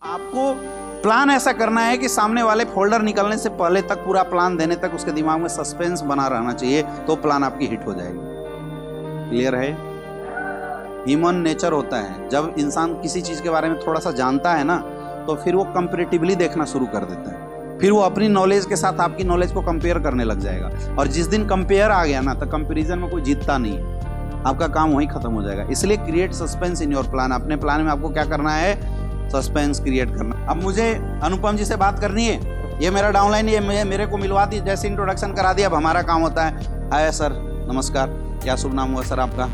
आपको प्लान ऐसा करना है कि सामने वाले फोल्डर निकलने से पहले तक पूरा प्लान देने तक उसके दिमाग में सस्पेंस बना रहना चाहिए, तो प्लान आपकी हिट हो जाएगी। क्लियर है? ह्यूमन नेचर होता है, जब इंसान किसी चीज़ के बारे में थोड़ा सा जानता है ना, तो फिर वो कंपैरेटिवली देखना शुरू कर देता है। फिर वो अपनी नॉलेज के साथ आपकी नॉलेज को कंपेयर करने लग जाएगा, और जिस दिन कंपेयर आ गया ना, तो कंपैरिजन में कोई जीतता नहीं है, आपका काम वहीं खत्म हो जाएगा। इसलिए create suspense in your plan. अपने प्लान में आपको क्या करना है? सस्पेंस क्रिएट करना। अब मुझे अनुपम जी से बात करनी है, ये मेरा डाउनलाइन, ये मेरे को मिलवा दी, जैसे इंट्रोडक्शन करा दिया। अब हमारा काम होता है, हाय सर, नमस्कार, क्या शुभ नाम हुआ सर आपका?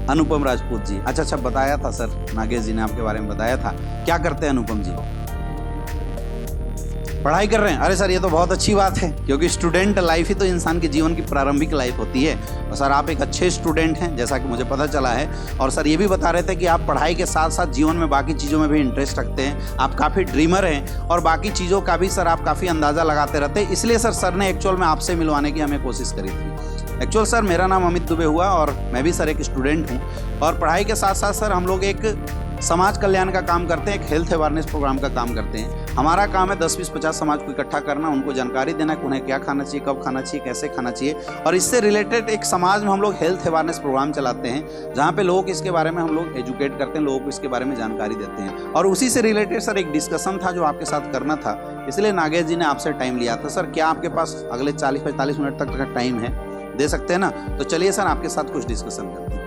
अनुपम राजपूत जी। अच्छा, बताया था सर, नागेश जी ने आपके बारे में बताया था। क्या करते हैं अनुपम जी? पढ़ाई कर रहे हैं। अरे सर, ये तो बहुत अच्छी बात है, क्योंकि स्टूडेंट लाइफ ही तो इंसान के जीवन की प्रारंभिक लाइफ होती है। और सर, आप एक अच्छे स्टूडेंट हैं, जैसा कि मुझे पता चला है। और सर, ये भी बता रहे थे कि आप पढ़ाई के साथ साथ जीवन में बाकी चीज़ों में भी इंटरेस्ट रखते हैं। आप काफ़ी ड्रीमर हैं, और बाकी चीज़ों का भी सर आप काफ़ी अंदाज़ा लगाते रहते हैं। इसलिए सर ने एक्चुअल में आपसे मिलवाने की हमें कोशिश करी थी। एक्चुअल सर, मेरा नाम अमित दुबे हुआ, और मैं भी सर एक स्टूडेंट हूँ। और पढ़ाई के साथ साथ सर हम लोग एक समाज कल्याण का काम करते हैं, एक हेल्थ अवेयरनेस प्रोग्राम का काम करते हैं। हमारा काम है 10, 20, 50 समाज को इकट्ठा करना, उनको जानकारी देना कि उन्हें क्या खाना चाहिए, कब खाना चाहिए, कैसे खाना चाहिए। और इससे रिलेटेड एक समाज में हम लोग हेल्थ अवेयरनेस प्रोग्राम चलाते हैं, जहाँ पे लोगों को इसके बारे में हम लोग एजुकेट करते हैं, लोगों को इसके बारे में जानकारी देते हैं। और उसी से रिलेटेड सर एक डिस्कशन था जो आपके साथ करना था, इसलिए नागेश जी ने आपसे टाइम लिया था। सर, क्या आपके पास अगले 40-45 मिनट तक का टाइम है? दे सकते हैं ना? तो चलिए सर, आपके साथ कुछ डिस्कशन करते हैं।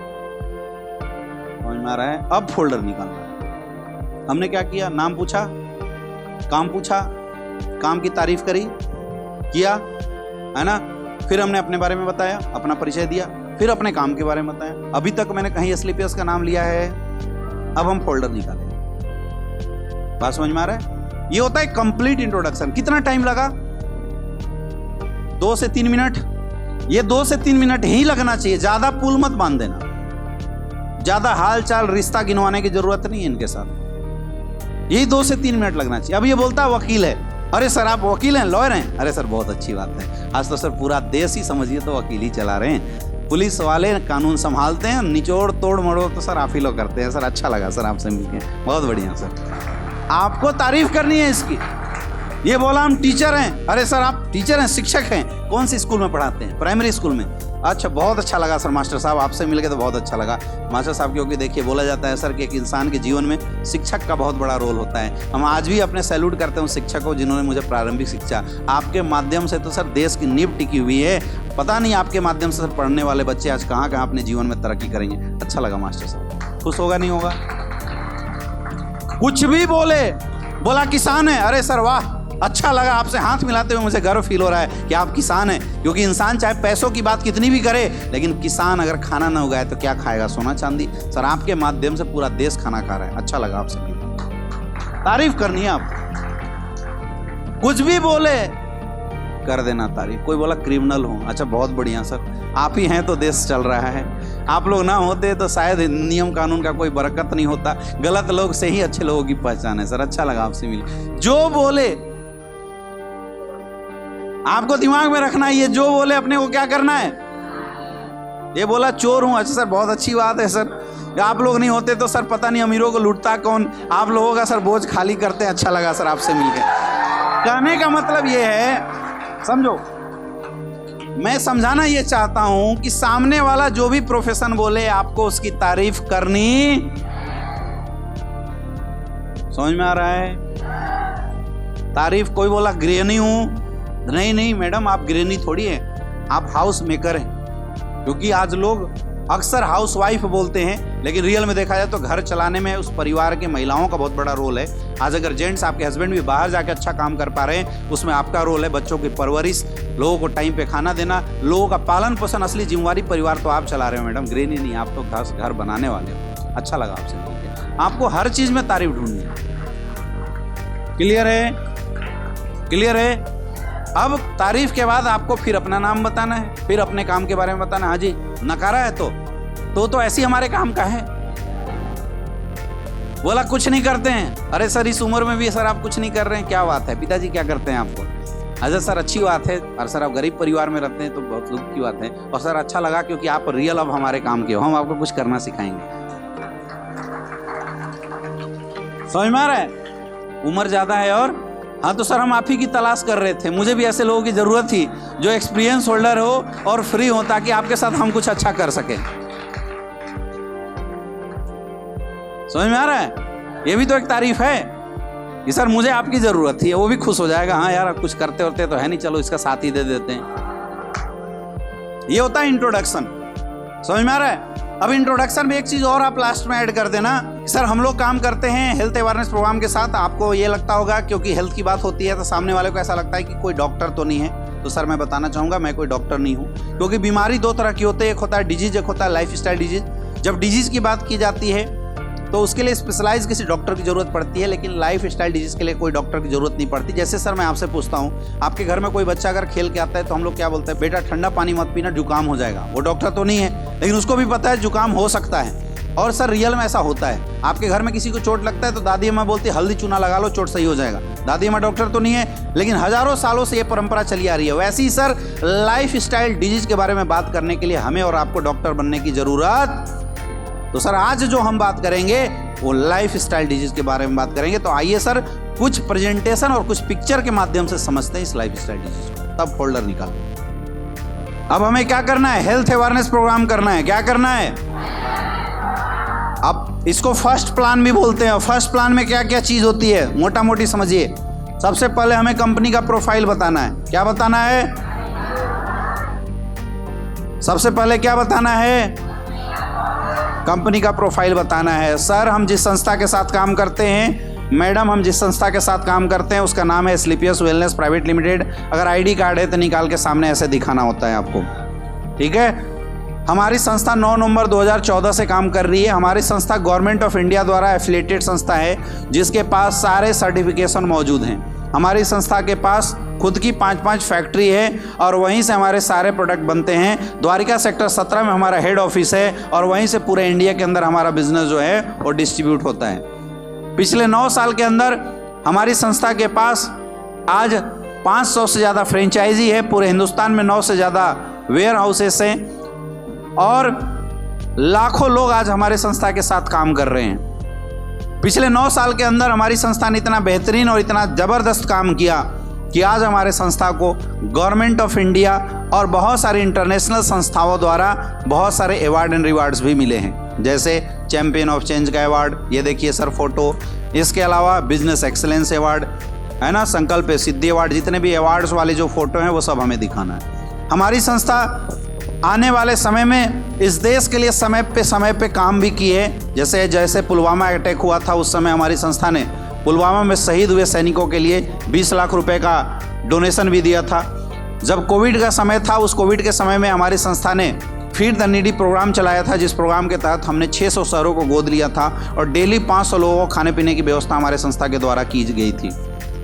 समझ में आ रहा है? अब फोल्डर निकालना। हमने क्या किया? नाम पूछा, काम पूछा, काम की तारीफ करी, किया, है ना? फिर हमने अपने बारे में बताया, अपना परिचय दिया, फिर अपने काम के बारे में बताया। अभी तक मैंने कहीं एसलीपीएस का नाम लिया है? अब हम फोल्डर निकालेंगे। बात समझ में आ रहा है? ये होता है कंप्लीट इंट्रोडक्शन। कितना टाइम लगा? 2 से 3 मिनट। ये 2 से 3 मिनट ही लगना चाहिए, ज्यादा पुल मत बांध देना, ज्यादा हाल चाल रिश्ता गिनवाने की जरूरत नहीं है इनके साथ। यही 2 से 3 मिनट लगना चाहिए। अब ये बोलता वकील है। अरे सर, आप वकील हैं, लॉयर हैं? अरे सर, बहुत अच्छी बात है। आज तो सर पूरा देश ही समझिए तो वकील ही चला रहे हैं। पुलिस वाले कानून संभालते हैं, निचोड़ तोड़ मरोड़ तो सर आप ही लोग करते हैं। सर, अच्छा लगा सर आपसे मिलके, बहुत बढ़िया सर। आपको तारीफ करनी है इसकी। ये बोला हम टीचर हैं। अरे सर, आप टीचर हैं, शिक्षक हैं। कौन सी स्कूल में पढ़ाते हैं? प्राइमरी स्कूल में। अच्छा, बहुत अच्छा लगा सर मास्टर साहब, आपसे मिलके तो बहुत अच्छा लगा मास्टर साहब। क्योंकि देखिए, बोला जाता है सर कि एक इंसान के जीवन में शिक्षक का बहुत बड़ा रोल होता है। हम आज भी अपने सैल्यूट करते हैं शिक्षकों जिन्होंने मुझे प्रारंभिक शिक्षा, आपके माध्यम से तो सर देश की नींव टिकी हुई है। पता नहीं आपके माध्यम से सर पढ़ने वाले बच्चे आज कहाँ कहाँ अपने जीवन में तरक्की करेंगे। अच्छा लगा मास्टर साहब। खुश होगा नहीं होगा? कुछ भी बोला किसान है। अरे सर वाह, अच्छा लगा, आपसे हाथ मिलाते हुए मुझे गर्व फील हो रहा है कि आप किसान हैं। क्योंकि इंसान चाहे पैसों की बात कितनी भी करे, लेकिन किसान अगर खाना ना उगाए तो क्या खाएगा? सोना चांदी। सर, आपके माध्यम से पूरा देश खाना खा रहा है। अच्छा लगा आपसे मिलकर। तारीफ करनी है आप, कुछ भी बोले कर देना तारीफ। कोई बोला क्रिमिनल हो, अच्छा बहुत बढ़िया सर, आप ही हैं तो देश चल रहा है। आप लोग ना होते तो शायद नियम कानून का कोई बरकत नहीं होता। गलत लोग से ही अच्छे लोगों की पहचान है। सर, अच्छा लगा आपसे मिल। जो बोले आपको दिमाग में रखना है, ये जो बोले अपने को क्या करना है? ये बोला चोर हूं, अच्छा सर बहुत अच्छी बात है सर। आप लोग नहीं होते तो सर पता नहीं अमीरों को लूटता कौन, आप लोगों का सर बोझ खाली करते हैं। अच्छा लगा सर आपसे मिलकर। कहने का मतलब ये है, समझो, मैं समझाना ये चाहता हूं कि सामने वाला जो भी प्रोफेशन बोले, आपको उसकी तारीफ करनी। समझ में आ रहा है? तारीफ, कोई बोला गृहिणी हूं, नहीं मैडम, आप गृहिणी थोड़ी हैं, आप हाउस मेकर हैं। क्योंकि आज लोग अक्सर हाउस वाइफ बोलते हैं, लेकिन रियल में देखा जाए तो घर चलाने में उस परिवार के महिलाओं का बहुत बड़ा रोल है। आज अगर जेंट्स, आपके हस्बैंड भी बाहर जाके अच्छा काम कर पा रहे हैं, उसमें आपका रोल है। बच्चों की परवरिश, लोगों को टाइम पे खाना देना, लोगों का पालन पोषण, असली जिम्मेवारी परिवार तो आप चला रहे हो मैडम, गृहिणी नहीं। आप तो घर बनाने वाले हो। अच्छा लगा आपसे मिलकर। आपको हर चीज में तारीफ ढूंढनी है। क्लियर है? क्लियर है? अब तारीफ के बाद आपको फिर अपना नाम बताना है, फिर अपने काम के बारे में बताना। हाँ जी, नकारा है तो ऐसी हमारे काम का है। बोला कुछ नहीं करते हैं। अरे सर, इस उम्र में भी सर आप कुछ नहीं कर रहे हैं, क्या बात है? पिताजी क्या करते हैं आपको? अच्छा सर, अच्छी बात है। और सर, आप गरीब परिवार में रहते हैं तो बहुत दुख की बात है। और सर, अच्छा लगा क्योंकि आप रियल अब हमारे काम के हो, हम आपको कुछ करना सिखाएंगे। समझ में आ रहा है? उम्र ज़्यादा है और हाँ तो सर हम आप ही की तलाश कर रहे थे, मुझे भी ऐसे लोगों की ज़रूरत थी जो एक्सपीरियंस होल्डर हो और फ्री हो, ताकि आपके साथ हम कुछ अच्छा कर सकें। समझ में आ रहा है? ये भी तो एक तारीफ है कि सर मुझे आपकी ज़रूरत थी, वो भी खुश हो जाएगा, हाँ यार कुछ करते होते तो है नहीं, चलो इसका साथ ही दे देते हैं। ये होता है इंट्रोडक्शन। समझ में आ रहा है? अब इंट्रोडक्शन में एक चीज़ और आप लास्ट में ऐड कर देना, सर हम लोग काम करते हैं हेल्थ अवेयरनेस प्रोग्राम के साथ। आपको ये लगता होगा क्योंकि हेल्थ की बात होती है तो सामने वाले को ऐसा लगता है कि कोई डॉक्टर तो नहीं है। तो सर मैं बताना चाहूँगा मैं कोई डॉक्टर नहीं हूँ, क्योंकि बीमारी दो तरह की होती है, एक होता है डिजीज, एक होता है लाइफ स्टाइल डिजीज। जब डिजीज की बात की जाती है तो उसके लिए स्पेशलाइज किसी डॉक्टर की जरूरत पड़ती है, लेकिन लाइफ स्टाइल डिजीज के लिए कोई डॉक्टर की जरूरत नहीं पड़ती। जैसे सर मैं आपसे पूछता हूँ, आपके घर में कोई बच्चा अगर खेल के आता है तो हम लोग क्या बोलते हैं, बेटा ठंडा पानी मत पीना, जुकाम हो जाएगा। वो डॉक्टर तो नहीं है, लेकिन उसको भी पता है जुकाम हो सकता है। और सर रियल में ऐसा होता है, आपके घर में किसी को चोट लगता है तो दादी अम्मा बोलती है हल्दी चूना लगा लो, चोट सही हो जाएगा। दादी अम्मा डॉक्टर तो नहीं है, लेकिन हजारों सालों से ये परंपरा चली आ रही है। वैसे ही सर लाइफ स्टाइल डिजीज के बारे में बात करने के लिए हमें और आपको डॉक्टर बनने की जरूरत। तो सर आज जो हम बात करेंगे वो लाइफ स्टाइल डिजीज के बारे में बात करेंगे। तो आइए सर कुछ प्रेजेंटेशन और कुछ पिक्चर के माध्यम से समझते हैं इस लाइफ स्टाइल डिजीज को। तब फोल्डर निकाल। अब हमें क्या करना है, हेल्थ अवेयरनेस प्रोग्राम करना है। क्या करना है? अब इसको फर्स्ट प्लान भी बोलते हैं। फर्स्ट प्लान में क्या क्या चीज होती है मोटा मोटी समझिए। सबसे पहले हमें कंपनी का प्रोफाइल बताना है। क्या बताना है? सबसे पहले क्या बताना है? कंपनी का प्रोफाइल बताना है। सर हम जिस संस्था के साथ काम करते हैं, मैडम हम जिस संस्था के साथ काम करते हैं उसका नाम है स्लीपियस वेलनेस प्राइवेट लिमिटेड। अगर आईडी कार्ड है तो निकाल के सामने ऐसे दिखाना होता है आपको, ठीक है। हमारी संस्था 9 नवंबर 2014 से काम कर रही है। हमारी संस्था गवर्नमेंट ऑफ इंडिया द्वारा एफिलिएटेड संस्था है, जिसके पास सारे सर्टिफिकेशन मौजूद हैं। हमारी संस्था के पास खुद की 5-5 फैक्ट्री है और वहीं से हमारे सारे प्रोडक्ट बनते हैं। द्वारिका सेक्टर 17 में हमारा हेड ऑफिस है और वहीं से पूरे इंडिया के अंदर हमारा बिजनेस जो है वो डिस्ट्रीब्यूट होता है। पिछले 9 साल के अंदर हमारी संस्था के पास आज 500 से ज़्यादा फ्रेंचाइजी है। पूरे हिंदुस्तान में 9 से ज़्यादा वेयर हाउसेस हैं और लाखों लोग आज हमारे संस्था के साथ काम कर रहे हैं। पिछले 9 साल के अंदर हमारी संस्था ने इतना बेहतरीन और इतना ज़बरदस्त काम किया कि आज हमारे संस्था को गवर्नमेंट ऑफ इंडिया और बहुत सारी इंटरनेशनल संस्थाओं द्वारा बहुत सारे अवार्ड एंड रिवार्ड्स भी मिले हैं, जैसे चैंपियन ऑफ चेंज का अवार्ड, ये देखिए सर फोटो। इसके अलावा बिजनेस एक्सेलेंस अवार्ड है ना, संकल्प सिद्धि अवार्ड, जितने भी अवार्ड्स वाले जो फोटो हैं वो सब हमें दिखाना है। हमारी संस्था आने वाले समय में इस देश के लिए समय पे काम भी किए। जैसे पुलवामा अटैक हुआ था उस समय हमारी संस्था ने पुलवामा में शहीद हुए सैनिकों के लिए 20 लाख रुपए का डोनेशन भी दिया था। जब कोविड का समय था, उस कोविड के समय में हमारी संस्था ने फीड द नीडी प्रोग्राम चलाया था, जिस प्रोग्राम के तहत हमने 600 शहरों को गोद लिया था और डेली 500 लोगों को खाने पीने की व्यवस्था हमारे संस्था के द्वारा की गई थी।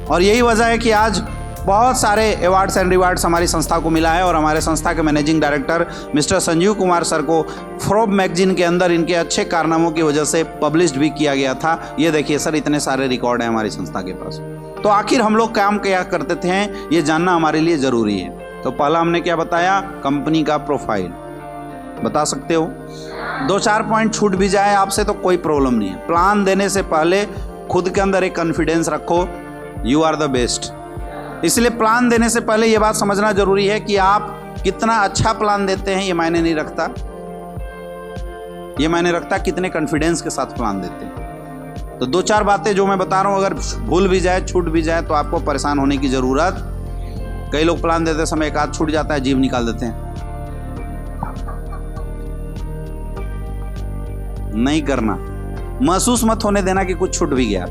और यही वजह है कि आज बहुत सारे अवार्ड्स एंड रिवार्ड्स हमारी संस्था को मिला है। और हमारे संस्था के managing director mister Sanjeev Kumar sir को फोर्ब्स मैगजीन के अंदर इनके अच्छे कारनामों की वजह से पब्लिश्ड भी किया गया था। ये देखिए सर, इतने सारे रिकॉर्ड हैं हमारी संस्था के पास। तो आखिर हम लोग काम क्या करते थे ये जानना हमारे लिए ज़रूरी है। तो पहला हमने क्या बताया, कंपनी का प्रोफाइल बता सकते हो। 2-4 पॉइंट छूट भी जाए आपसे तो कोई प्रॉब्लम नहीं है। प्लान देने से पहले खुद के अंदर एक कॉन्फिडेंस रखो, यू आर द बेस्ट। इसलिए प्लान देने से पहले ये बात समझना जरूरी है कि आप कितना अच्छा प्लान देते हैं ये मायने नहीं रखता, ये मायने रखता कितने कॉन्फिडेंस के साथ प्लान देते हैं। तो 2-4 बातें जो मैं बता रहा हूँ अगर भूल भी जाए, छूट भी जाए तो आपको परेशान होने की जरूरत। कई लोग प्लान देते समय एक आध छूट जाता है, जीभ निकाल देते हैं। नहीं करना, महसूस मत होने देना कि कुछ छूट भी गया,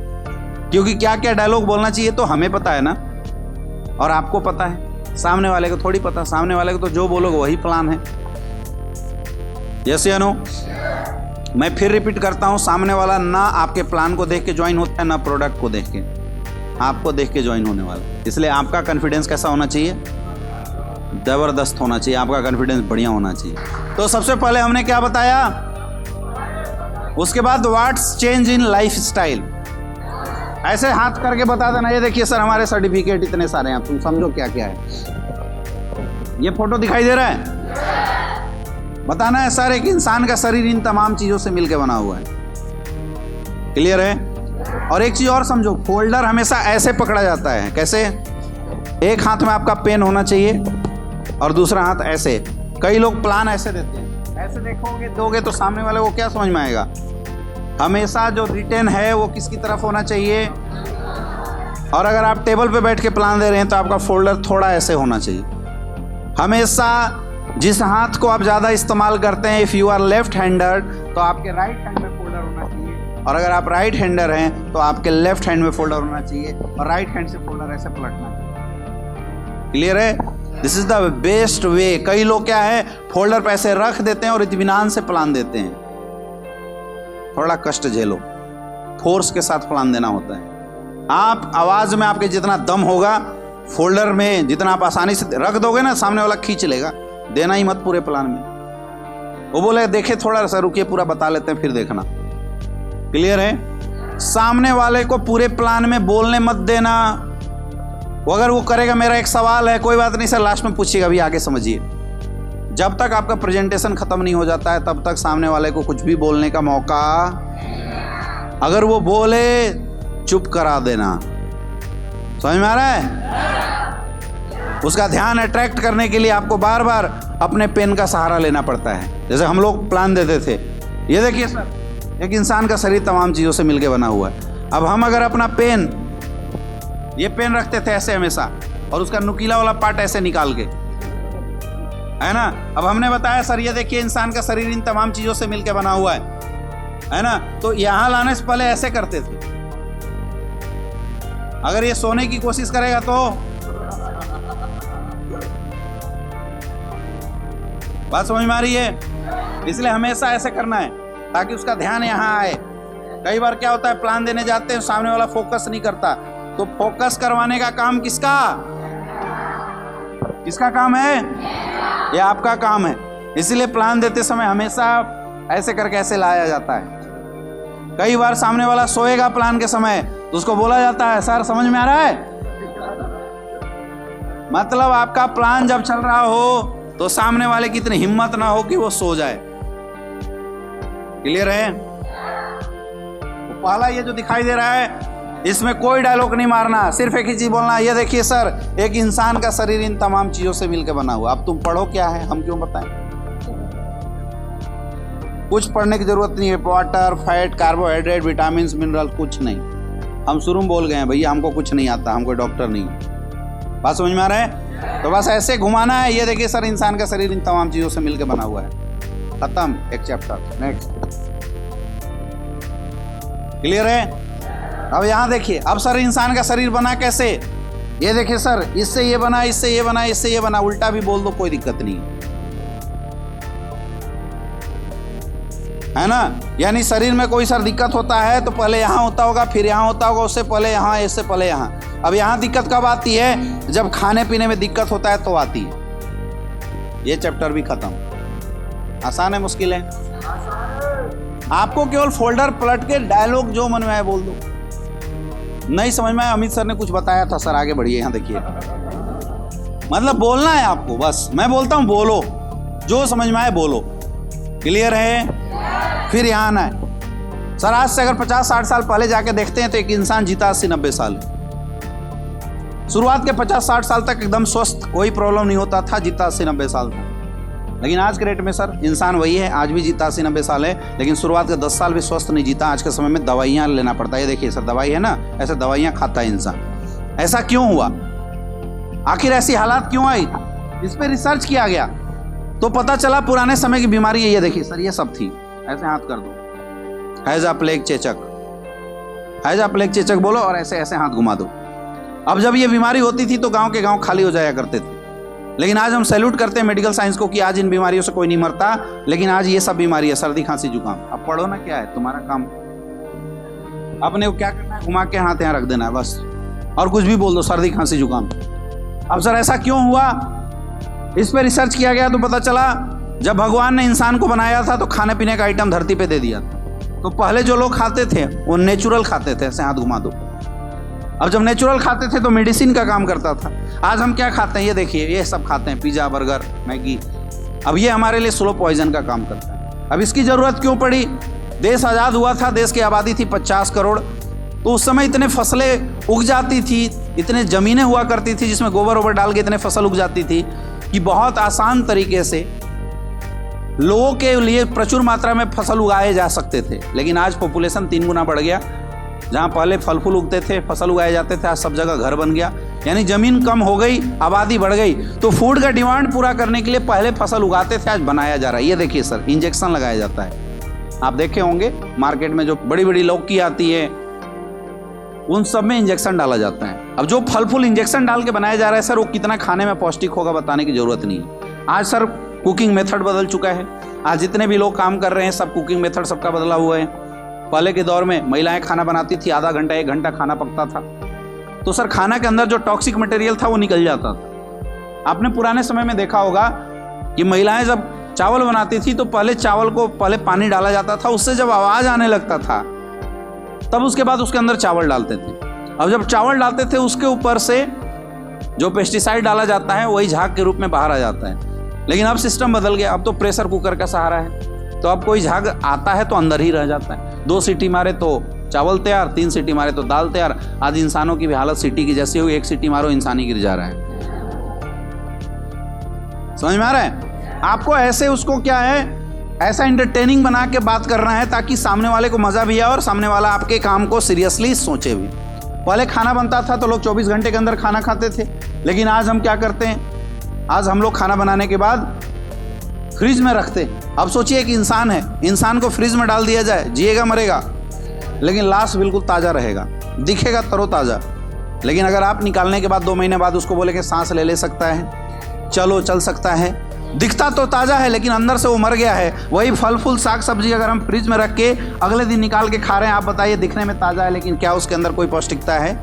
क्योंकि क्या क्या डायलॉग बोलना चाहिए तो हमें पता है ना, और आपको पता है, सामने वाले को थोड़ी पता। सामने वाले को तो जो बोलोगे वही प्लान है। यस या नो? मैं फिर रिपीट करता हूं, सामने वाला ना आपके प्लान को देख के ज्वाइन होता है, ना प्रोडक्ट को देख के, आपको देख के ज्वाइन होने वाला। इसलिए आपका कॉन्फिडेंस कैसा होना चाहिए? जबरदस्त होना चाहिए, आपका कॉन्फिडेंस बढ़िया होना चाहिए। तो सबसे पहले हमने क्या बताया, उसके बाद what's change in life style. ऐसे हाथ करके बता देना, ये देखिए सर हमारे सर्टिफिकेट इतने सारे हैं, तुम समझो क्या क्या है। ये फोटो दिखाई दे रहा है, बताना है सर एक इंसान का शरीर इन तमाम चीजों से मिलकर बना हुआ है। क्लियर है? और एक चीज और समझो, फोल्डर हमेशा ऐसे पकड़ा जाता है। कैसे? एक हाथ में आपका पेन होना चाहिए और दूसरा हाथ ऐसे। कई लोग प्लान ऐसे देते हैं, ऐसे दोगे तो सामने वाले को क्या समझ में आएगा? हमेशा जो रिटेन है वो किसकी तरफ होना चाहिए। और अगर आप टेबल पे बैठ के प्लान दे रहे हैं तो आपका फोल्डर थोड़ा ऐसे होना चाहिए। हमेशा जिस हाथ को आप ज़्यादा इस्तेमाल करते हैं, if you are left hander, तो आपके राइट हैंड में फोल्डर होना चाहिए, और अगर आप राइट हैंडर हैं तो आपके लेफ्ट हैंड में फोल्डर होना चाहिए, और राइट हैंड से फोल्डर ऐसे पलटना चाहिए। क्लियर है? This is the best way. कई लोग क्या है, फोल्डर पे ऐसे रख देते हैं और इत्मीनान से प्लान देते हैं। थोड़ा कष्ट झेलो, फोर्स के साथ प्लान देना होता है। आप आवाज में आपके जितना दम होगा, फोल्डर में जितना आप आसानी से रख दोगे ना, सामने वाला खींच लेगा। देना ही मत पूरे प्लान में। वो बोले देखे थोड़ा सा रुकिए, पूरा बता लेते हैं फिर देखना। क्लियर है? सामने वाले को पूरे प्लान में बोलने मत देना। वो अगर वो करेगा, मेरा एक सवाल है, कोई बात नहीं सर, लास्ट में पूछिएगा, अभी आगे समझिए। जब तक आपका प्रेजेंटेशन खत्म नहीं हो जाता है तब तक सामने वाले को कुछ भी बोलने का मौका, अगर वो बोले चुप करा देना। समझ में आ रहा है? उसका ध्यान अट्रैक्ट करने के लिए आपको बार बार अपने पेन का सहारा लेना पड़ता है। जैसे हम लोग प्लान देते थे, ये देखिए सर, एक इंसान का शरीर तमाम चीज़ों से मिलकर बना हुआ है। अब हम अगर अपना पेन, ये पेन रखते थे ऐसे हमेशा, और उसका नुकीला वाला पार्ट ऐसे निकाल के, है ना। अब हमने बताया सर ये देखिए इंसान का शरीर इन तमाम चीज़ों से मिलकर बना हुआ है ना। तो यहाँ लाने से पहले ऐसे करते थे। अगर ये सोने की कोशिश करेगा तो बात समझ में आ रही है? इसलिए हमेशा ऐसे करना है ताकि उसका ध्यान यहाँ आए। कई बार क्या होता है, प्लान देने जाते हैं, सामने वाला फोकस नहीं करता, तो फोकस करवाने का काम किसका काम है? ये आपका काम है। इसीलिए प्लान देते समय हमेशा ऐसे करके ऐसे लाया जाता है। कई बार सामने वाला सोएगा प्लान के समय, तो उसको बोला जाता है सर समझ में आ रहा है? मतलब आपका प्लान जब चल रहा हो तो सामने वाले की इतनी हिम्मत ना हो कि वो सो जाए। क्लियर है? तो पहला ये जो दिखाई दे रहा है, इसमें कोई डायलॉग नहीं मारना, सिर्फ एक ही चीज बोलना, ये देखिए सर एक इंसान का शरीर इन तमाम चीजों से मिलकर बना हुआ। अब तुम पढ़ो क्या है, हम क्यों बताएं? कुछ पढ़ने की जरूरत नहीं है। Water, fat, carbohydrate, vitamin, mineral, कुछ नहीं। हम शुरू में बोल गए हैं भैया हमको कुछ नहीं आता, हम कोई डॉक्टर नहीं है। बात समझ में आ रहा है? तो बस ऐसे घुमाना है। ये देखिए सर इंसान का शरीर इन तमाम चीजों से मिलकर बना हुआ है। खत्म, एक चैप्टर। नेक्स्ट। क्लियर है? अब यहां देखिए, अब सर इंसान का शरीर बना कैसे? ये देखिए सर इससे ये बना, इससे ये बना, इससे ये बना। उल्टा भी बोल दो कोई दिक्कत नहीं है ना। यानी शरीर में कोई सर दिक्कत होता है तो पहले यहाँ होता होगा, फिर यहाँ होता होगा, उससे पहले यहाँ, इससे पहले यहाँ। अब यहाँ दिक्कत कब आती है? जब खाने पीने में दिक्कत होता है तो आती है। ये चैप्टर भी खत्म। आसान है, मुश्किल है? आपको केवल फोल्डर पलट के डायलॉग जो मन में आए बोल दो। नहीं समझ में आया? अमित सर ने कुछ बताया था सर, आगे बढ़िए। यहाँ देखिए, मतलब बोलना है आपको, बस मैं बोलता हूँ बोलो, जो समझ में आए बोलो। क्लियर है? फिर यहाँ आना है। सर आज से अगर 50-60 साल पहले जाके देखते हैं तो एक इंसान जीता 80-90 साल। शुरुआत के 50-60 साल तक एकदम स्वस्थ, कोई प्रॉब्लम नहीं होता था, जीता 80-90 साल था। लेकिन आज के रेट में सर इंसान वही है, आज भी जीता 80-90 साल है, लेकिन शुरुआत के 10 साल भी स्वस्थ नहीं जीता। आज के समय में दवाइयाँ लेना पड़ता है। ये देखिए सर दवाई है ना, ऐसे दवाइयाँ खाता है इंसान। ऐसा क्यों हुआ? आखिर ऐसी हालात क्यों आई? इस पर रिसर्च किया गया तो पता चला पुराने समय की बीमारी है। ये देखिए सर ये सब थी। ऐसे हाथ कर दो, हैजा, प्लेग, चेचक। हैजा, प्लेग, चेचक बोलो और ऐसे ऐसे हाथ घुमा दो। अब जब ये बीमारी होती थी तो गांव के गांव खाली हो जाया करते थे। लेकिन आज हम सैल्यूट करते हैं मेडिकल साइंस को कि आज इन बीमारियों से कोई नहीं मरता, लेकिन आज ये सब बीमारी है, सर्दी, खांसी, जुकाम। अब पढ़ो ना, क्या है तुम्हारा काम? आपने वो क्या करना है, घुमा के हाथ यहाँ रख देना है बस, और कुछ भी बोल दो, सर्दी, खांसी, जुकाम। अब सर ऐसा क्यों हुआ? इस पर रिसर्च किया गया तो पता चला जब भगवान ने इंसान को बनाया था तो खाने पीने का आइटम धरती पे दे दिया था। तो पहले जो लोग खाते थे वो नेचुरल खाते थे, ऐसे हाथ घुमा दो। अब जब नेचुरल खाते थे तो मेडिसिन का काम करता था। आज हम क्या खाते हैं? ये देखिए ये सब खाते हैं, पिज्जा, बर्गर, मैगी। अब ये हमारे लिए स्लो पॉइजन का काम करता है। अब इसकी जरूरत क्यों पड़ी? देश आज़ाद हुआ था, देश की आबादी थी 50 करोड़, तो उस समय इतने फसलें उग जाती थी, इतने ज़मीनें हुआ करती थी जिसमें गोबर वोबर डाल के इतने फसल उग जाती थी कि बहुत आसान तरीके से लोगों के लिए प्रचुर मात्रा में फसल उगाए जा सकते थे। लेकिन आज पॉपुलेशन 3 गुना बढ़ गया। जहाँ पहले फल फूल उगते थे, फसल उगाए जाते थे, आज सब जगह घर बन गया। यानी ज़मीन कम हो गई, आबादी बढ़ गई। तो फूड का डिमांड पूरा करने के लिए पहले फसल उगाते थे, आज बनाया जा रहा है। ये देखिए सर, इंजेक्शन लगाया जाता है। आप देखे होंगे मार्केट में जो बड़ी बड़ी लौकी आती है, उन सब में इंजेक्शन डाला जाता है। अब जो फल फूल इंजेक्शन डाल के बनाया जा रहा है सर, वो कितना खाने में पौष्टिक होगा बताने की जरूरत नहीं है। आज सर कुकिंग मेथड बदल चुका है। आज जितने भी लोग काम कर रहे हैं, सब कुकिंग मेथड सबका बदला हुआ है। पहले के दौर में महिलाएं खाना बनाती थी, आधा घंटा 1 घंटा खाना पकता था, तो सर खाना के अंदर जो टॉक्सिक मटेरियल था वो निकल जाता था। आपने पुराने समय में देखा होगा कि महिलाएं जब चावल बनाती थी तो पहले चावल को पानी डाला जाता था, उससे जब आवाज आने लगता था तब उसके बाद उसके अंदर चावल डालते थे। अब जब चावल डालते थे उसके ऊपर से जो पेस्टिसाइड डाला जाता है वही झाग के रूप में बाहर आ जाता है। लेकिन अब सिस्टम बदल गया, अब तो प्रेशर कुकर का सहारा है, तो अब कोई झाग आता है तो अंदर ही रह जाता है। 2 सीटी मारे तो चावल तैयार, 3 सीटी मारे तो दाल तैयार। आज इंसानों की भी हालत सीटी की जैसी हुई, 1 सीटी मारो इंसान ही गिर जा रहा है। समझ में आ रहा है? आपको ऐसे उसको क्या है, ऐसा एंटरटेनिंग बना के बात करना है ताकि सामने वाले को मजा भी आए और सामने वाला आपके काम को सीरियसली सोचे भी। पहले खाना बनता था तो लोग 24 घंटे के अंदर खाना खाते थे, लेकिन आज हम क्या करते हैं, आज हम लोग खाना बनाने के बाद फ्रिज में रखते हैं। अब सोचिए एक इंसान है, इंसान को फ्रिज में डाल दिया जाए, जिएगा मरेगा, लेकिन लाश बिल्कुल ताज़ा रहेगा, दिखेगा तरोताज़ा। लेकिन अगर आप निकालने के बाद 2 महीने बाद उसको बोले कि सांस ले सकता है, चलो चल सकता है, दिखता तो ताज़ा है लेकिन अंदर से वो मर गया है। वही फल फूल साग सब्जी अगर हम फ्रिज में रख के अगले दिन निकाल के खा रहे हैं, आप बताइए दिखने में ताज़ा है लेकिन क्या उसके अंदर कोई पौष्टिकता है?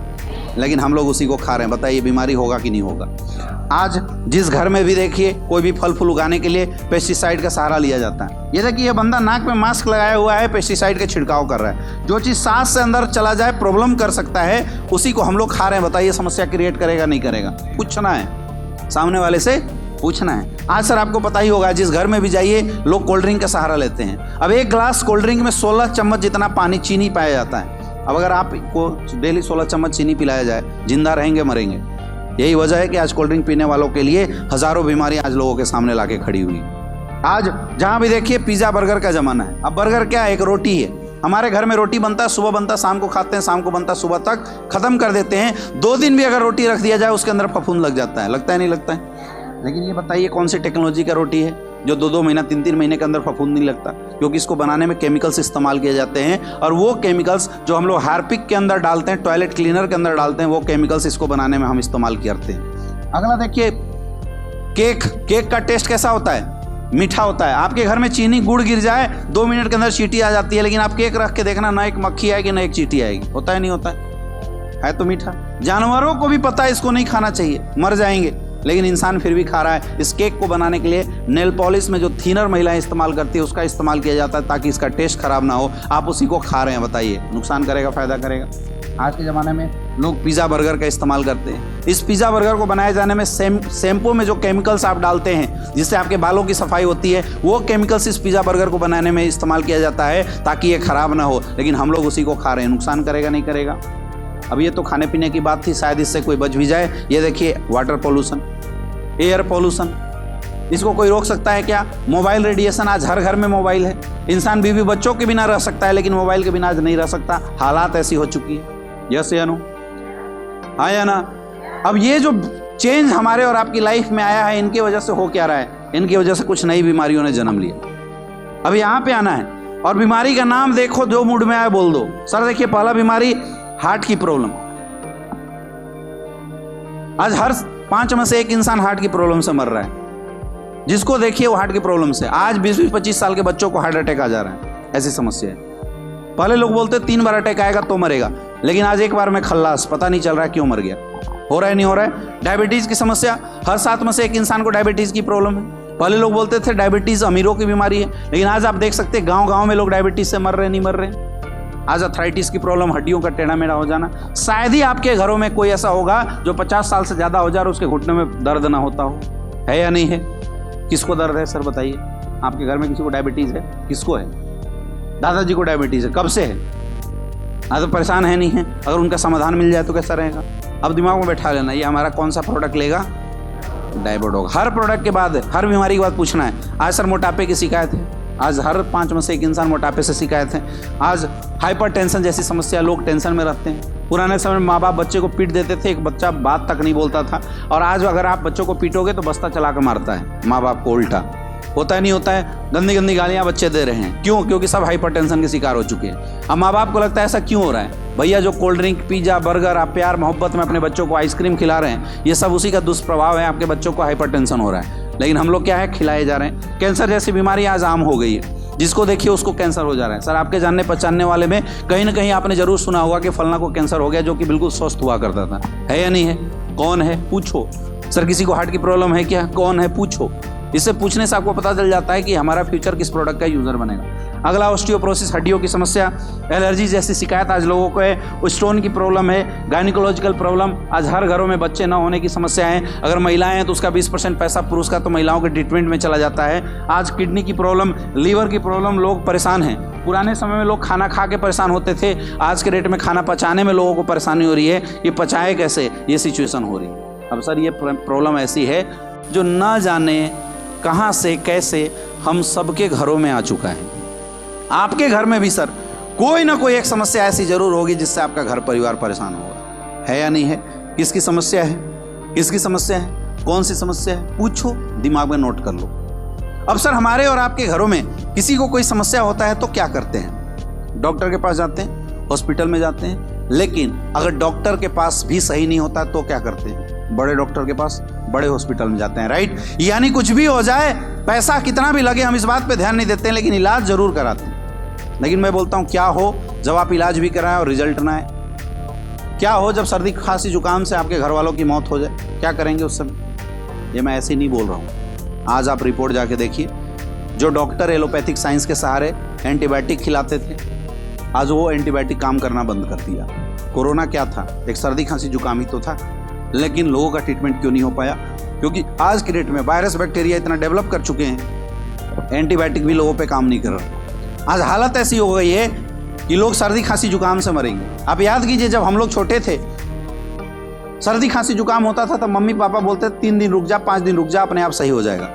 लेकिन हम लोग उसी को खा रहे हैं। बताइए बीमारी होगा कि नहीं होगा? आज जिस घर में भी देखिए कोई भी फल फूल उगाने के लिए पेस्टिसाइड का सहारा लिया जाता है। ये देखिए ये बंदा नाक में मास्क लगाया हुआ है, पेस्टिसाइड का छिड़काव कर रहा है। जो चीज़ सांस से अंदर चला जाए प्रॉब्लम कर सकता है, उसी को हम लोग खा रहे हैं। बताइए समस्या क्रिएट करेगा नहीं करेगा? पूछना है, सामने वाले से पूछना है। आज सर आपको पता ही होगा, जिस घर में भी जाइए लोग कोल्ड ड्रिंक का सहारा लेते हैं। अब 1 ग्लास कोल्ड ड्रिंक में 16 चम्मच जितना पानी चीनी पाया जाता है। अब अगर आपको डेली 16 चम्मच चीनी पिलाया जाए, जिंदा रहेंगे मरेंगे? यही वजह है कि आज कोल्ड ड्रिंक पीने वालों के लिए हजारों बीमारियां आज लोगों के सामने लाके खड़ी हुई। आज जहां भी देखिए पिज्जा बर्गर का जमाना है। अब बर्गर क्या है? एक रोटी है। हमारे घर में रोटी बनता है, सुबह बनता है, शाम को खाते हैं, शाम को बनता है, सुबह तक खत्म कर देते हैं। 2 दिन भी अगर रोटी रख दिया जाए उसके अंदर फफूंद लग जाता है। लगता है नहीं लगता है? लेकिन ये बताइए कौन सी टेक्नोलॉजी का रोटी है जो 2-2 महीना 3-3 महीने के अंदर फफूंद नहीं लगता? क्योंकि इसको बनाने में केमिकल्स इस्तेमाल किए जाते हैं, और वो केमिकल्स जो हम लोग हार्पिक के अंदर डालते हैं, टॉयलेट क्लीनर के अंदर डालते हैं, वो केमिकल्स इसको बनाने में हम इस्तेमाल करते हैं। अगला देखिए केक का टेस्ट कैसा होता है? मीठा होता है। आपके घर में चीनी गुड़ गिर जाए 2 मिनट के अंदर चींटी आ जाती है, लेकिन आप केक रख के देखना, ना एक मक्खी आएगी ना एक चींटी आएगी। होता है नहीं होता है तो मीठा। जानवरों को भी पता है इसको नहीं खाना चाहिए, मर जाएंगे, लेकिन इंसान फिर भी खा रहा है। इस केक को बनाने के लिए नेल पॉलिश में जो थिनर महिलाएं इस्तेमाल करती है उसका इस्तेमाल किया जाता है ताकि इसका टेस्ट खराब ना हो। आप उसी को खा रहे हैं, बताइए नुकसान करेगा फायदा करेगा? आज के ज़माने में लोग पिज़्ज़ा बर्गर का इस्तेमाल करते हैं। इस पिज़्ज़ा बर्गर को बनाए जाने में शैम्पू में जो केमिकल्स आप डालते हैं जिससे आपके बालों की सफाई होती है, वो केमिकल्स इस पिज़्ज़ा बर्गर को बनाने में इस्तेमाल किया जाता है ताकि ये खराब ना हो, लेकिन हम लोग उसी को खा रहे हैं। नुकसान करेगा नहीं करेगा? अब ये तो खाने पीने की बात थी, शायद इससे कोई बच भी जाए। ये देखिए वाटर पोल्यूशन, एयर पोल्यूशन, इसको कोई रोक सकता है क्या? मोबाइल रेडिएशन, आज हर घर में मोबाइल है। इंसान बीवी बच्चों के बिना रह सकता है लेकिन मोबाइल के बिना आज नहीं रह सकता। हालात ऐसी हो चुकी है। यस या नो? हाँ या ना? अब ये जो चेंज हमारे और आपकी लाइफ में आया है, इनकी वजह से हो क्या रहा है? इनकी वजह से कुछ नई बीमारियों ने जन्म लिया। अब यहाँ पे आना है और बीमारी का नाम देखो, जो मूड में आए बोल दो। सर देखिए पहला बीमारी हार्ट की प्रॉब्लम। आज हर 5 में से 1 इंसान हार्ट की प्रॉब्लम से मर रहा है। जिसको देखिए वो हार्ट की प्रॉब्लम से। आज 20-25 साल के बच्चों को हार्ट अटैक आ जा रहा है। ऐसी समस्या है। पहले लोग बोलते 3 बार अटैक आएगा तो मरेगा, लेकिन आज 1 बार में खल्लास, पता नहीं चल रहा है क्यों मर गया। हो रहा है नहीं हो रहा है? डायबिटीज की समस्या, हर 7 में से 1 इंसान को डायबिटीज की प्रॉब्लम है। पहले लोग बोलते थे डायबिटीज अमीरों की बीमारी है, लेकिन आज आप देख सकते हैं गाँव-गाँव में लोग डायबिटीज से मर रहे नहीं मर रहे। आज अर्थराइटिस की प्रॉब्लम, हड्डियों का टेढ़ा मेढ़ा हो जाना। शायद ही आपके घरों में कोई ऐसा होगा जो 50 साल से ज़्यादा हो जाए और उसके घुटने में दर्द ना होता हो। है या नहीं है? किसको दर्द है सर बताइए? आपके घर में किसी को डायबिटीज़ है? किसको है? दादाजी को डायबिटीज़ है। कब से है? तो परेशान है नहीं है, अगर उनका समाधान मिल जाए तो कैसा रहेगा। अब दिमाग में बैठा लेना, ये हमारा कौन सा प्रोडक्ट लेगा, डायबोडोग। हर प्रोडक्ट के बाद, हर बीमारी के बाद पूछना है, आज सर मोटापे की शिकायत है, आज हर 5 में से एक इंसान मोटापे से शिकायत है, आज हाइपर टेंशन जैसी समस्या, लोग टेंशन में रहते हैं। पुराने समय में माँ बाप बच्चे को पीट देते थे, एक बच्चा बात तक नहीं बोलता था, और आज अगर आप बच्चों को पीटोगे तो बस्ता चला कर मारता है माँ बाप को उल्टा। होता है नहीं होता है, गंदी गंदी गालियाँ बच्चे दे रहे हैं, क्यों? क्योंकि सब हाइपर टेंशन के शिकार हो चुके हैं। अब माँ बाप को लगता है ऐसा क्यों हो रहा है, भैया जो कोल्ड ड्रिंक, पिज्जा, बर्गर, आप प्यार मोहब्बत में अपने बच्चों को आइसक्रीम खिला रहे हैं, ये सब उसी का दुष्प्रभाव है, आपके बच्चों को हाइपर टेंशन हो रहा है। लेकिन हम लोग क्या है, खिलाए जा रहे हैं। कैंसर जैसी बीमारी आज आम हो गई है, जिसको देखिए उसको कैंसर हो जा रहा है। सर आपके जानने पहचानने वाले में कहीं ना कहीं आपने जरूर सुना होगा कि फलना को कैंसर हो गया, जो कि बिल्कुल स्वस्थ हुआ करता था। है या नहीं है? कौन है पूछो। सर किसी को हार्ट की प्रॉब्लम है क्या? कौन है पूछो। इससे पूछने से आपको पता चल जाता है कि हमारा फ्यूचर किस प्रोडक्ट का यूजर बनेगा। अगला ऑस्टियोपोरोसिस, हड्डियों की समस्या, एलर्जी जैसी शिकायत आज लोगों को है, स्टोन की प्रॉब्लम है, गायनिकोलॉजिकल प्रॉब्लम, आज हर घरों में बच्चे न होने की समस्या है। अगर महिलाएं हैं तो उसका 20% पैसा पुरुष का तो महिलाओं के ट्रीटमेंट में चला जाता है। आज किडनी की प्रॉब्लम, लीवर की प्रॉब्लम, लोग परेशान हैं। पुराने समय में लोग खाना खा के परेशान होते थे, आज के डेट में खाना पचाने में लोगों को परेशानी हो रही है, ये पचाए कैसे, ये सिचुएशन हो रही है। अब सर ये प्रॉब्लम ऐसी है जो न जाने कहाँ से कैसे हम सबके घरों में आ चुका है। आपके घर में भी सर कोई ना कोई एक समस्या ऐसी जरूर होगी जिससे आपका घर परिवार परेशान होगा। है या नहीं है? किसकी समस्या है? किसकी समस्या है? कौन सी समस्या है? पूछो, दिमाग में नोट कर लो। अब सर हमारे और आपके घरों में किसी को कोई समस्या होता है तो क्या करते हैं? डॉक्टर के पास जाते हैं, हॉस्पिटल में जाते हैं। लेकिन अगर डॉक्टर के पास भी सही नहीं होता तो क्या करते हैं? बड़े डॉक्टर के पास, बड़े हॉस्पिटल में जाते हैं, राइट। यानी कुछ भी हो जाए, पैसा कितना भी लगे, हम इस बात पे ध्यान नहीं देते हैं, लेकिन इलाज जरूर कराते हैं। लेकिन मैं बोलता हूँ, क्या हो जब आप इलाज भी कराएं और रिजल्ट ना आए? क्या हो जब सर्दी खांसी जुकाम से आपके घर वालों की मौत हो जाए? क्या करेंगे उस समय? ये मैं ऐसे ही नहीं बोल रहा हूँ। आज आप रिपोर्ट जाके देखिए, जो डॉक्टर एलोपैथिक साइंस के सहारे एंटीबायोटिक खिलाते थे, आज वो एंटीबायोटिक काम करना बंद कर दिया। कोरोना क्या था? एक सर्दी खांसी जुकाम ही तो था, लेकिन लोगों का ट्रीटमेंट क्यों नहीं हो पाया? क्योंकि आज के डेट में वायरस बैक्टीरिया इतना डेवलप कर चुके हैं, एंटीबायोटिक भी लोगों पे काम नहीं कर रहा। आज हालत ऐसी हो गई है कि लोग सर्दी खांसी जुकाम से मरेंगे। आप याद कीजिए, जब हम लोग छोटे थे, सर्दी खांसी जुकाम होता था तो मम्मी पापा बोलते 3 दिन रुक जा, 5 दिन रुक जा, अपने आप सही हो जाएगा।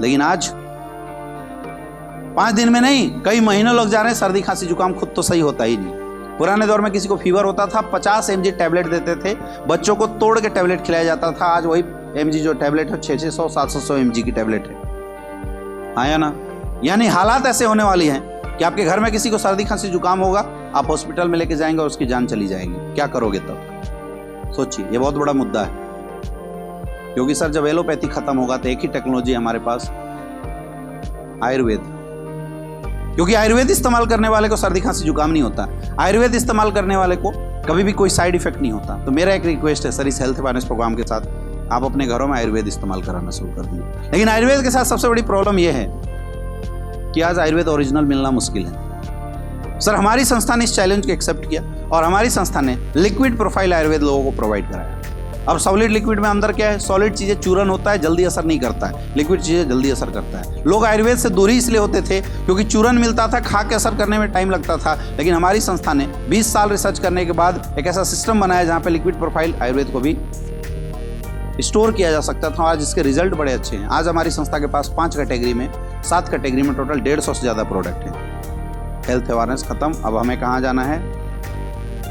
लेकिन आज 5 दिन में नहीं, कई महीनों लग जा रहे हैं, सर्दी खांसी जुकाम खुद तो सही होता ही नहीं। पुराने दौर में किसी को फीवर होता था, 50 mg टैबलेट देते थे, बच्चों को तोड़ के टैबलेट खिलाया जाता था। आज वही mg जो टैबलेट है 600 700 mg की टैबलेट है। आया ना? यानी हालात ऐसे होने वाली हैं कि आपके घर में किसी को सर्दी खांसी जुकाम होगा, आप हॉस्पिटल में लेके जाएंगे और उसकी जान चली जाएगी। क्या करोगे तब? सोचिए, ये बहुत बड़ा मुद्दा है। क्योंकि सर जब एलोपैथी खत्म होगा तो एक ही टेक्नोलॉजी हमारे पास, आयुर्वेद। क्योंकि आयुर्वेद इस्तेमाल करने वाले को सर्दी खांसी जुकाम नहीं होता, आयुर्वेद इस्तेमाल करने वाले को कभी भी कोई साइड इफेक्ट नहीं होता। तो मेरा एक रिक्वेस्ट है सर, इस हेल्थ अवेयरनेस प्रोग्राम के साथ आप अपने घरों में आयुर्वेद इस्तेमाल कराना शुरू कर दीजिए। लेकिन आयुर्वेद के साथ सबसे बड़ी प्रॉब्लम यह है कि आज आयुर्वेद ओरिजिनल मिलना मुश्किल है। सर हमारी संस्था ने इस चैलेंज को एक्सेप्ट किया और हमारी संस्था ने लिक्विड प्रोफाइल आयुर्वेद लोगों को प्रोवाइड कराया। अब सॉलिड लिक्विड में अंदर क्या है? सॉलिड चीजें चूरन होता है, जल्दी असर नहीं करता है, लिक्विड चीजें जल्दी असर करता है। लोग आयुर्वेद से दूरी इसलिए होते थे क्योंकि चूरन मिलता था, खा के असर करने में टाइम लगता था। लेकिन हमारी संस्था ने 20 साल रिसर्च करने के बाद एक ऐसा सिस्टम बनाया जहाँ पे लिक्विड प्रोफाइल आयुर्वेद को भी स्टोर किया जा सकता था। आज इसके रिजल्ट बड़े अच्छे हैं। आज हमारी संस्था के पास 5 कैटेगरी में, 7 कैटेगरी में टोटल 150 से ज़्यादा प्रोडक्ट हैं। हेल्थ अवेयरनेस खत्म, अब हमें कहाँ जाना है?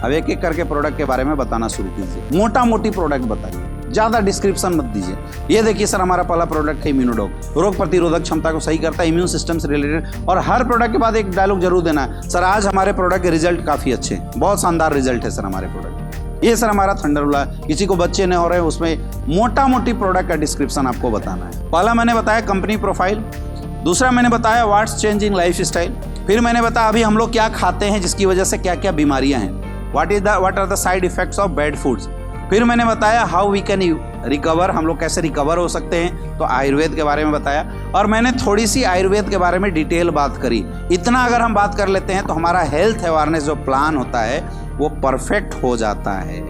अब एक एक करके प्रोडक्ट के बारे में बताना शुरू कीजिए। मोटा मोटी प्रोडक्ट बताइए, ज़्यादा डिस्क्रिप्शन मत दीजिए। ये देखिए सर, हमारा पहला प्रोडक्ट है इम्यूनोडॉग, रोग प्रतिरोधक क्षमता को सही करता है, इम्यून सिस्टम से रिलेटेड। और हर प्रोडक्ट के बाद एक डायलॉग जरूर देना है, सर आज हमारे प्रोडक्ट के रिजल्ट काफ़ी अच्छे हैं, बहुत शानदार रिजल्ट है सर हमारे प्रोडक्ट। ये सर हमारा थंडरबोल्ट है, किसी को बच्चे नहीं हो रहे हैं, उसमें मोटा मोटी प्रोडक्ट का डिस्क्रिप्शन आपको बताना है। पहला मैंने बताया कंपनी प्रोफाइल, दूसरा मैंने बताया व्हाट्स चेंजिंग लाइफ स्टाइल, फिर मैंने बताया अभी हम लोग क्या खाते हैं जिसकी वजह से क्या क्या बीमारियां हैं, what are the side effects of bad foods. फिर मैंने बताया हाउ वी कैन रिकवर, हम लोग कैसे रिकवर हो सकते हैं, तो आयुर्वेद के बारे में बताया। और मैंने थोड़ी सी आयुर्वेद के बारे में डिटेल बात करी। इतना अगर हम बात कर लेते हैं तो हमारा हेल्थ अवेयरनेस जो प्लान होता है वो परफेक्ट हो जाता है।